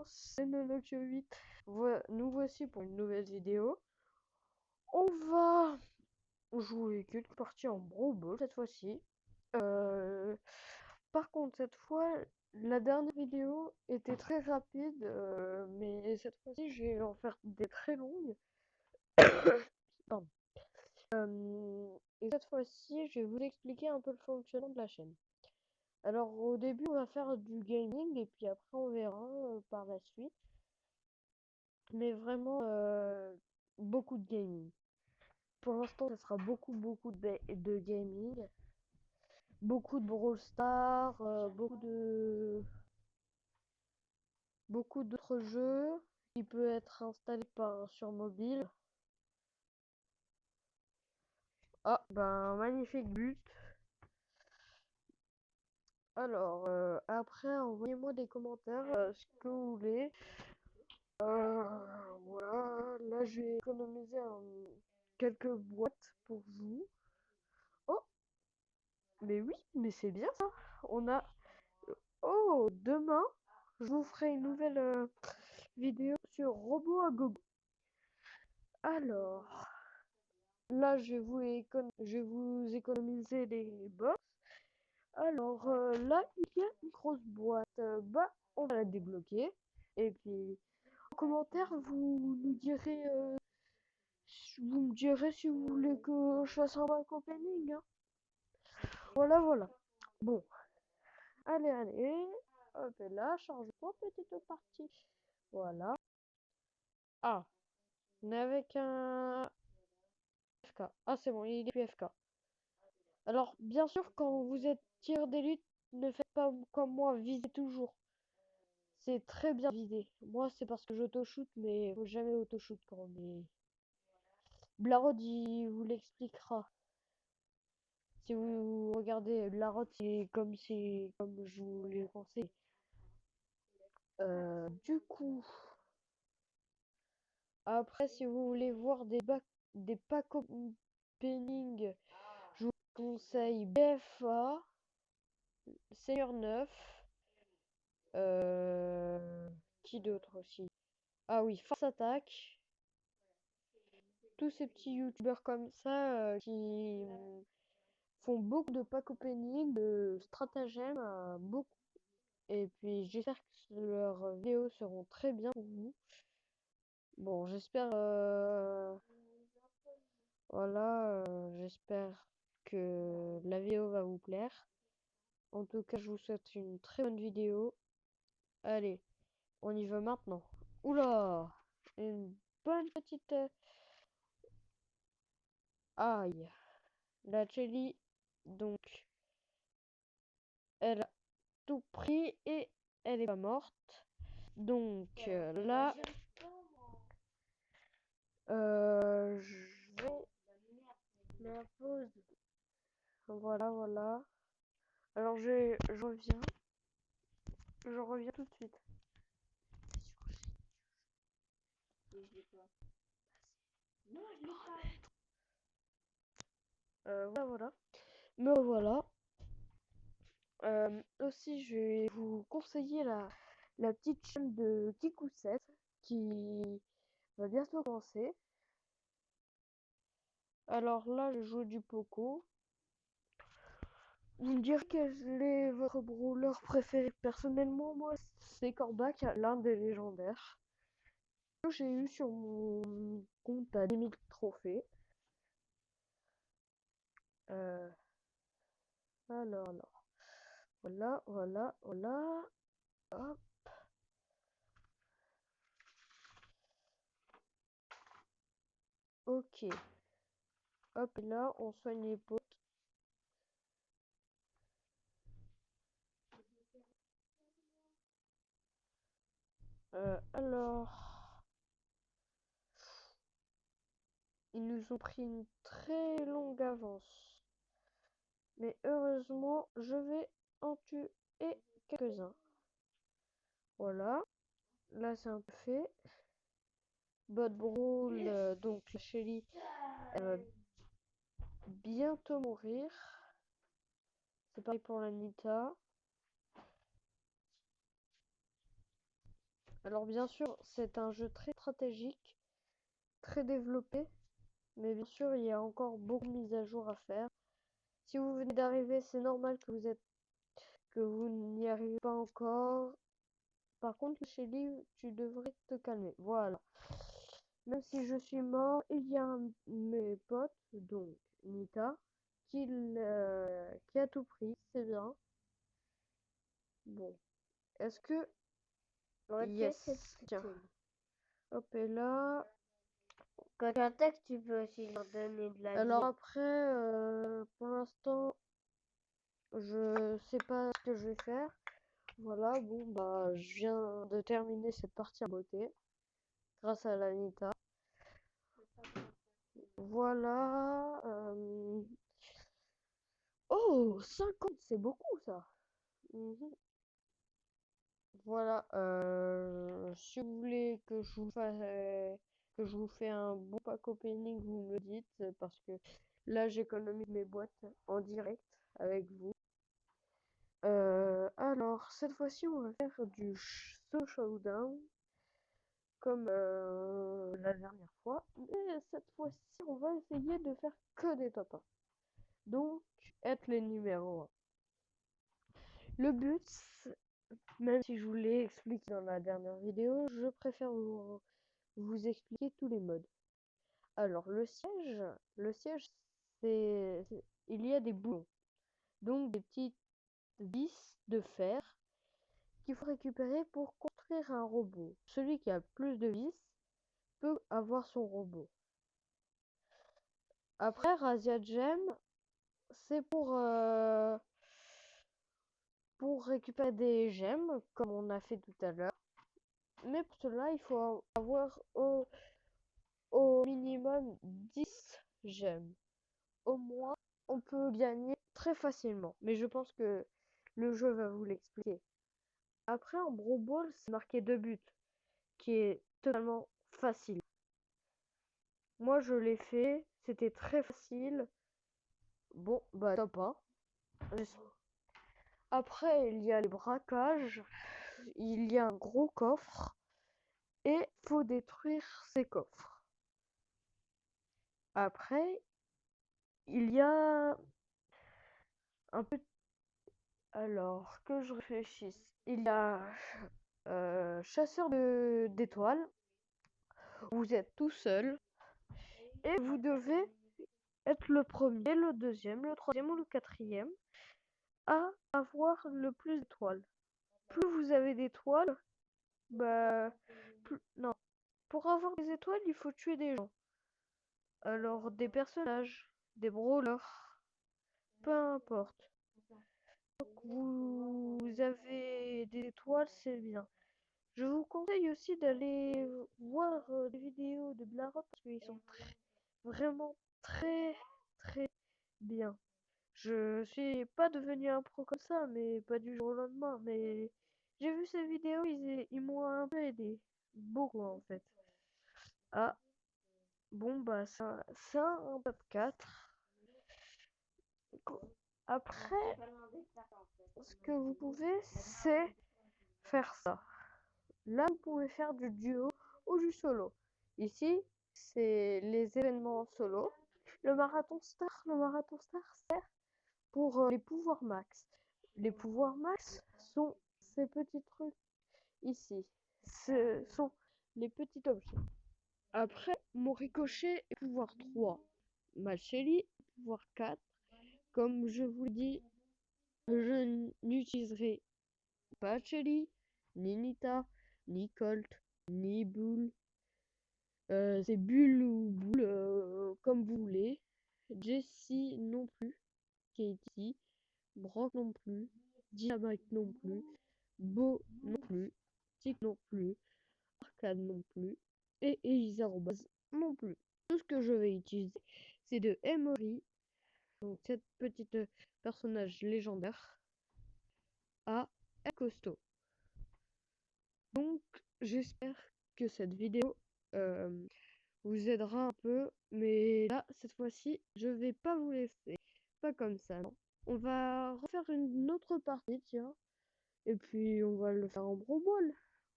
gens, c'est Nonoxio8. Nous voici pour une nouvelle vidéo. On va jouer quelques parties en Brawl Ball cette fois-ci. Par contre, cette fois, la dernière vidéo était très rapide, mais cette fois-ci, je vais en faire des très longues. Pardon. Et cette fois-ci, je vais vous expliquer un peu le fonctionnement de la chaîne. Alors, au début, on va faire du gaming, et puis après, on verra par la suite. Mais vraiment, beaucoup de gaming. Pour l'instant, ça sera beaucoup de gaming. Beaucoup de Brawl Stars, beaucoup d'autres jeux qui peut être installé sur mobile. Ah, ben, magnifique but. Alors, après, envoyez-moi des commentaires, ce que vous voulez. Voilà, là, je vais économiser quelques boîtes pour vous. Oh, mais oui, mais c'est bien ça. On a... Oh, demain, je vous ferai une nouvelle vidéo sur Robot à Gogo. Alors, là, je vais vous économiser les box. Alors, là, il y a une grosse boîte. Bah, on va la débloquer. Et puis, en commentaire, vous me direz si vous voulez que je fasse un back opening. Hein. Voilà. Bon, allez. Hop, et là, charge-toi, petite partie. Voilà. Ah, on est avec un FK. Ah, c'est bon, il est plus FK. Alors, bien sûr, quand vous êtes tir d'élite, ne faites pas comme moi, visez toujours. C'est très bien viser. Moi, c'est parce que j'auto-shoot, mais faut jamais auto-shoot quand on est... Blarod, il vous l'expliquera. Si vous regardez Blarod, c'est comme je vous l'ai conseillé. Du coup, après, si vous voulez voir des pack opening, je vous conseille BFA, Seigneur 9, qui d'autre aussi? Ah oui, Force Attack, tous ces petits youtubeurs comme ça qui font beaucoup de pack opening, de stratagèmes, beaucoup. Et puis j'espère que leurs vidéos seront très bien pour vous. Bon, j'espère que la vidéo va vous plaire. En tout cas, je vous souhaite une très bonne vidéo. Allez, on y va maintenant. Oula, une bonne petite... Aïe, la Chelly, donc, elle a tout pris et elle est pas morte. Donc là, je vais la pause. Voilà. Alors je reviens tout de suite. Voilà. Me revoilà. Aussi, je vais vous conseiller la petite chaîne de Kikou7 qui va bientôt commencer. Alors là, je joue du Poco. Vous me direz quel est votre brawler préféré? Personnellement, moi, c'est Corbac, l'un des légendaires. J'ai eu sur mon compte à 10 000 trophées. Alors. Voilà. Hop. Ok. Hop, et là, on soigne les potes. Alors, ils nous ont pris une très longue avance. Mais heureusement, je vais en tuer quelques-uns. Voilà. Là, c'est un peu fait. Bot Brawl, donc la Shelly, elle va bientôt mourir. C'est pareil pour la Nita. Alors bien sûr, c'est un jeu très stratégique, très développé, mais bien sûr, il y a encore beaucoup de mises à jour à faire. Si vous venez d'arriver, c'est normal que vous n'y arrivez pas encore. Par contre, Shelly, tu devrais te calmer. Voilà. Même si je suis mort, il y a un de mes potes, donc Nita, qui a tout pris. C'est bien. Bon. Est-ce que... Ok, Yes. c'est Tiens. utile. Hop, et là... Quand tu attaques, tu peux aussi leur donner de la Alors vie. après, pour l'instant, je sais pas ce que je vais faire. Voilà, bon, bah, je viens de terminer cette partie en beauté, grâce à l'Anita. Voilà. Oh, 50, c'est beaucoup ça. Mhm. Voilà. Si vous voulez que que je vous fais un bon pack opening, vous me le dites, parce que là, j'économise mes boîtes en direct avec vous. Alors, cette fois-ci, on va faire du Soul Showdown, comme la dernière fois. Mais cette fois-ci, on va essayer de faire que des top 1. Donc, être les numéros 1. Le but, même si je vous l'ai expliqué dans la dernière vidéo, je préfère vous expliquer tous les modes. Alors, le siège, il y a des boulons. Donc, des petites vis de fer qu'il faut récupérer pour construire un robot. Celui qui a plus de vis peut avoir son robot. Après, Razia Gem, c'est pour récupérer des gemmes, comme on a fait tout à l'heure. Mais pour cela, il faut avoir au minimum 10 gemmes. Au moins, on peut gagner très facilement. Mais je pense que le jeu va vous l'expliquer. Après, en Brawl Ball, c'est marqué 2 buts, qui est totalement facile. Moi, je l'ai fait, c'était très facile. Bon, bah top 1. Après, il y a les braquages, il y a un gros coffre, et faut détruire ces coffres. Après, il y a un peu... Alors, que je réfléchisse. Il y a chasseur d'étoiles. Vous êtes tout seul, et vous devez être le premier, le deuxième, le troisième ou le quatrième à avoir le plus d'étoiles. Plus vous avez d'étoiles, bah, non. Pour avoir des étoiles, il faut tuer des gens. Alors, des personnages, des brawlers, peu importe. Donc, vous avez des étoiles, c'est bien. Je vous conseille aussi d'aller voir des vidéos de Blarop parce qu'ils sont vraiment très bien. Je suis pas devenu un pro comme ça, mais pas du jour au lendemain. Mais j'ai vu ces vidéos, ils m'ont un peu aidé. Beaucoup en fait. Ah, bon bah c'est un top 4. Après, ce que vous pouvez, c'est faire ça. Là, vous pouvez faire du duo ou du solo. Ici, c'est les événements solo. Le marathon star sert pour les pouvoirs max. Les pouvoirs max sont ces petits trucs ici. Ce sont les petits objets. Après, mon ricochet est pouvoir 3. Ma Shelly, pouvoir 4. Comme je vous dis, je n'utiliserai pas Shelly, ni Nita, ni Colt, ni Bull. C'est Bull ou Bull, comme vous voulez. Jessie non plus. Katie. Brock non plus. Dynamite non plus. Bo non plus. Tic non plus. Arcade non plus. Et Elisa Robaz non plus. Tout ce que je vais utiliser, c'est de Emery. Donc cette petite personnage légendaire à El Costaud. Donc j'espère que cette vidéo vous aidera un peu. Mais là, cette fois-ci, je vais pas vous laisser. Pas comme ça, non. On va refaire une autre partie, tiens. Et puis on va le faire en Brawl Ball.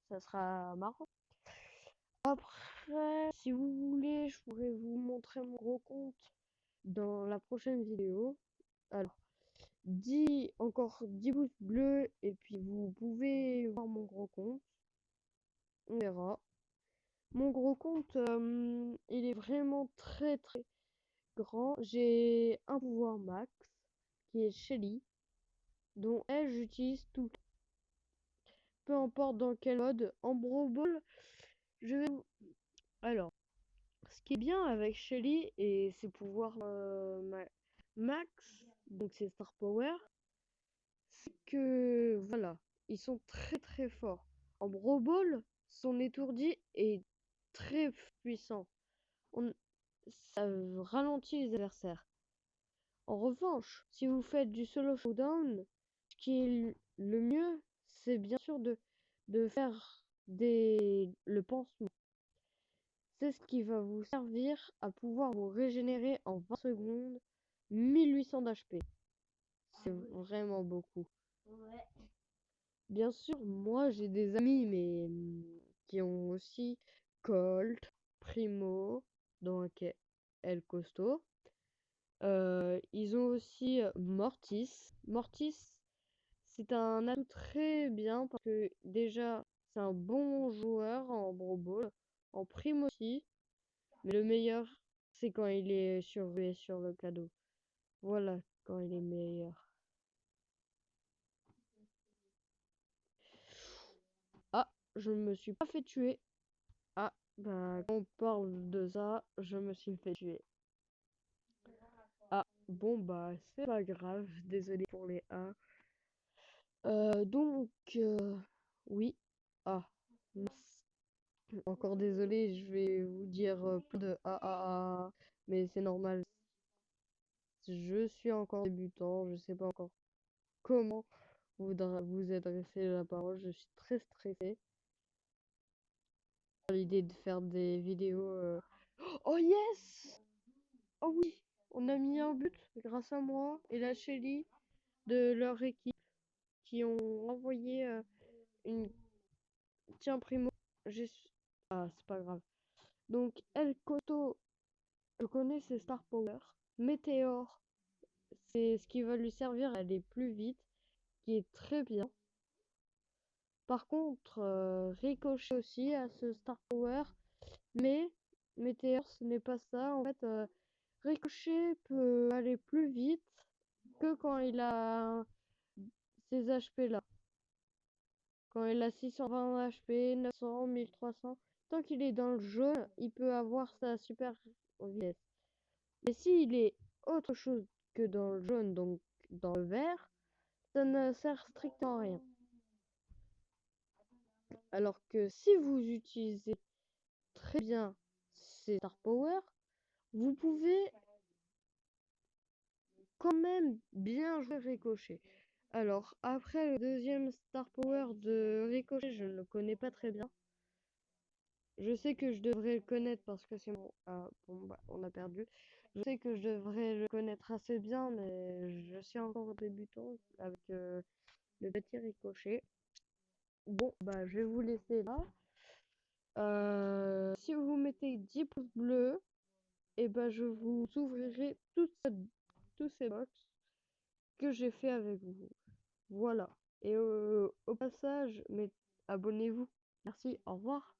ça sera marrant. Après, si vous voulez, je pourrais vous montrer mon gros compte dans la prochaine vidéo. Alors, encore 10 pouces bleus et puis vous pouvez voir mon gros compte. On verra. Mon gros compte, il est vraiment très très grand. J'ai un pouvoir max qui est Shelly, dont elle j'utilise tout le temps. Peu importe dans quel mode. En Brawl Ball, je vais vous... Alors, ce qui est bien avec Shelly et ses pouvoirs max, donc ses Star Power, c'est que voilà, ils sont très très forts. En Brawl Ball, son étourdi est très puissant. Ça ralentit les adversaires. En revanche, si vous faites du solo showdown, ce qui est le mieux, c'est bien sûr de faire le pansement. C'est ce qui va vous servir à pouvoir vous régénérer en 20 secondes 1800 d'HP. C'est vraiment beaucoup. Ouais. Bien sûr, moi j'ai des amis mais qui ont aussi Colt, Primo, donc El Costo. Ils ont aussi Mortis. Mortis, c'est un atout très bien parce que déjà, c'est un bon joueur en Brawl Ball, en prime aussi. Mais le meilleur, c'est quand il est surveillé sur le cadeau. Voilà quand il est meilleur. Ah, je me suis pas fait tuer. Ah, bah, quand on parle de ça, je me suis fait tuer. Ah, bon, bah, c'est pas grave. Désolé pour les A. Donc, oui. Ah, mince. Encore désolé, je vais vous dire plein de mais c'est normal. Je suis encore débutant, je sais pas encore comment vous adresser la parole. Je suis très stressé à l'idée de faire des vidéos. Oh yes! Oh oui! On a mis un but grâce à moi et la Shelly de leur équipe qui ont envoyé une. Tiens, Primo, j'ai. Ah, c'est pas grave. Donc, El Coto, je connais ses Star Power. Météor, c'est ce qui va lui servir à aller plus vite, qui est très bien. Par contre, Ricochet aussi a ce Star Power, mais Météor, ce n'est pas ça. En fait, Ricochet peut aller plus vite que quand il a ces HP là. Quand il a 620 HP, 900, 1300, tant qu'il est dans le jaune, il peut avoir sa super vitesse. Mais s'il est autre chose que dans le jaune, donc dans le vert, ça ne sert strictement à rien. Alors que si vous utilisez très bien ces Star Power, vous pouvez quand même bien jouer Ricochet. Alors après le deuxième Star Power de Ricochet, je ne le connais pas très bien. Je sais que je devrais le connaître parce que c'est mon... Ah, bon, bah, on a perdu. Je sais que je devrais le connaître assez bien, mais je suis encore débutant avec le petit Ricochet. Bon, bah, je vais vous laisser là. Si vous mettez 10 pouces bleus, et ben je vous ouvrirai tous ces box que j'ai fait avec vous. Voilà. Et au passage, abonnez-vous. Merci, au revoir.